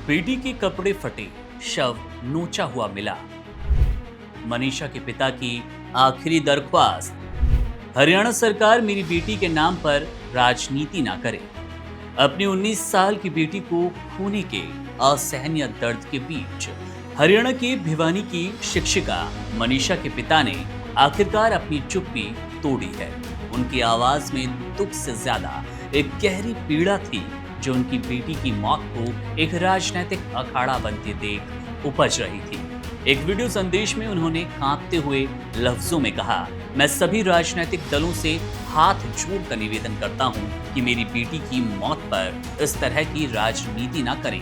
बेटी के कपड़े फटे, शव नोचा हुआ मिला। मनीषा के पिता की आखिरी दरख्वास्त, हरियाणा सरकार मेरी बेटी के नाम पर राजनीति ना करे। अपनी 19 साल की बेटी को खोने के असहनीय दर्द के बीच हरियाणा के भिवानी की शिक्षिका मनीषा के पिता ने आखिरकार अपनी चुप्पी तोड़ी है। उनकी आवाज में दुख से ज्यादा एक गहरी पीड़ा थी जो उनकी बेटी की मौत को एक राजनीतिक अखाड़ा बनते देख उपज रही थी। एक वीडियो संदेश में उन्होंने कांपते हुए लफ्जों में कहा, मैं सभी राजनीतिक दलों से हाथ जोड़कर निवेदन करता हूं कि मेरी बेटी की मौत पर इस तरह की राजनीति ना करें।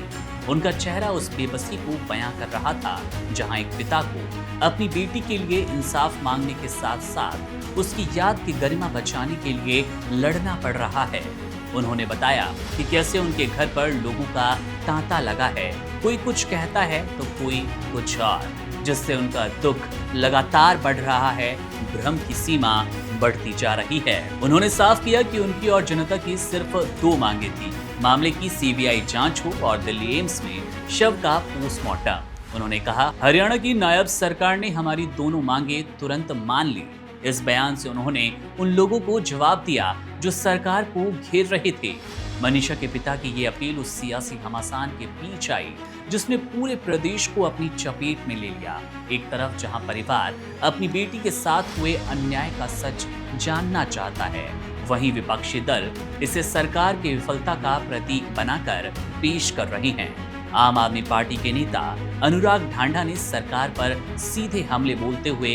उनका चेहरा उस बेबसी को बयां कर रहा था जहां एक पिता को अपनी बेटी के लिए इंसाफ मांगने के साथ साथ उसकी याद की गरिमा बचाने के लिए लड़ना पड़ रहा है। उन्होंने बताया कि कैसे उनके घर पर लोगों का तांता लगा है, कोई कुछ कहता है तो कोई कुछ और, जिससे उनका दुख लगातार बढ़ रहा है, भ्रम की सीमा बढ़ती जा रही है। उन्होंने साफ किया कि उनकी और जनता की सिर्फ 2 मांगे थी, मामले की सीबीआई जांच हो और दिल्ली एम्स में शव का पोस्टमार्टम। उन्होंने कहा, हरियाणा की नायब सरकार ने हमारी दोनों मांगे तुरंत मान ली। इस बयान से उन्होंने उन लोगों को जवाब दिया जो सरकार को घेर रहे थे। मनीषा के पिता की ये अपील उस सियासी घमासान के बीच आई जिसने पूरे प्रदेश को अपनी चपेट में ले लिया। एक तरफ जहां परिवार अपनी बेटी के साथ हुए अन्याय का सच जानना चाहता है, वहीं विपक्षी दल इसे सरकार की विफलता का प्रतीक बनाकर पेश कर रहे हैं। आम आदमी पार्टी के नेता अनुराग ढांडा ने सरकार पर सीधे हमले बोलते हुए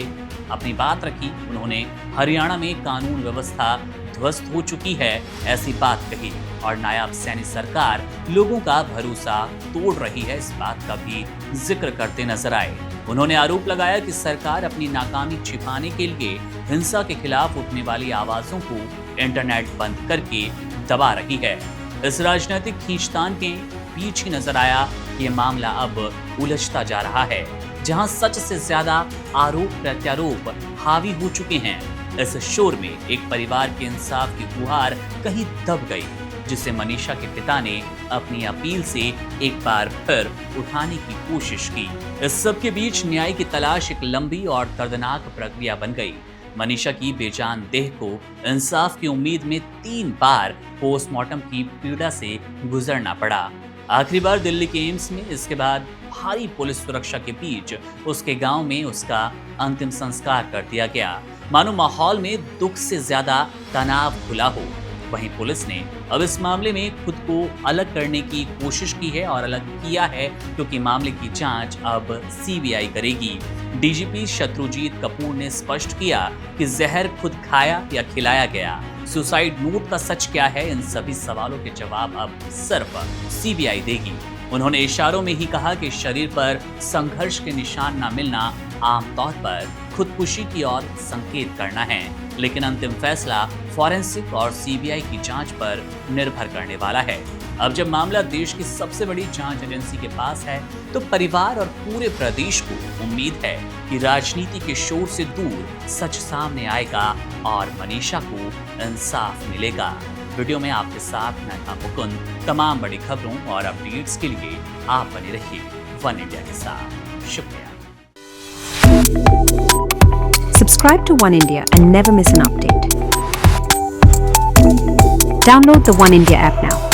अपनी बात रखी। उन्होंने हरियाणा में कानून व्यवस्था ध्वस्त हो चुकी है ऐसी बात कही और नायब सैनी सरकार लोगों का भरोसा तोड़ रही है, इस बात का भी जिक्र करते नजर आए। उन्होंने आरोप लगाया कि सरकार अपनी नाकामी छिपाने के लिए हिंसा के खिलाफ उठने वाली आवाजों को इंटरनेट बंद करके दबा रही है। इस राजनीतिक खींचतान के बीच ही नजर आया कि ये मामला अब उलझता जा रहा है, जहां सच से ज्यादा आरोप प्रत्यारोप हावी हो चुके हैं। इस शोर में एक परिवार के इंसाफ की गुहार कहीं दब गई, जिसे मनीषा के पिता ने अपनी अपील से एक बार फिर उठाने की कोशिश की। इस सब के बीच न्याय की तलाश एक लंबी और दर्दनाक प्रक्रिया बन गई। मनीषा की बेजान देह को इंसाफ की उम्मीद में 3 बार पोस्टमार्टम की पीड़ा से गुजरना पड़ा। आखिरी बार दिल्ली के एम्स में, इसके बाद भारी पुलिस सुरक्षा के बीच उसके गांव में उसका अंतिम संस्कार कर दिया गया। मानो माहौल में दुख से ज्यादा तनाव घुला हो। वहीं पुलिस ने अब इस मामले में खुद को अलग करने की कोशिश की है और अलग किया है, क्योंकि मामले की जांच अब सीबीआई करेगी। डीजीपी शत्रुजीत कपूर ने स्पष्ट किया कि जहर खुद खाया या खिलाया गया, सुसाइड नोट का सच क्या है, इन सभी सवालों के जवाब अब सिर्फ सीबीआई देगी। उन्होंने इशारों में ही कहा कि शरीर पर संघर्ष के निशान न मिलना आमतौर पर खुदकुशी की ओर संकेत करना है, लेकिन अंतिम फैसला फॉरेंसिक और सीबीआई की जांच पर निर्भर करने वाला है। अब जब मामला देश की सबसे बड़ी जांच एजेंसी के पास है, तो परिवार और पूरे प्रदेश को उम्मीद है कि राजनीति के शोर से दूर सच सामने आएगा और मनीषा को इंसाफ मिलेगा। वीडियो में आपके साथ मैं था मुकुंद। तमाम बड़ी खबरों और अपडेट्स के लिए आप बने रहिए वन इंडिया के साथ। शुक्रिया। Subscribe to One India and never miss an update. Download the One India app now.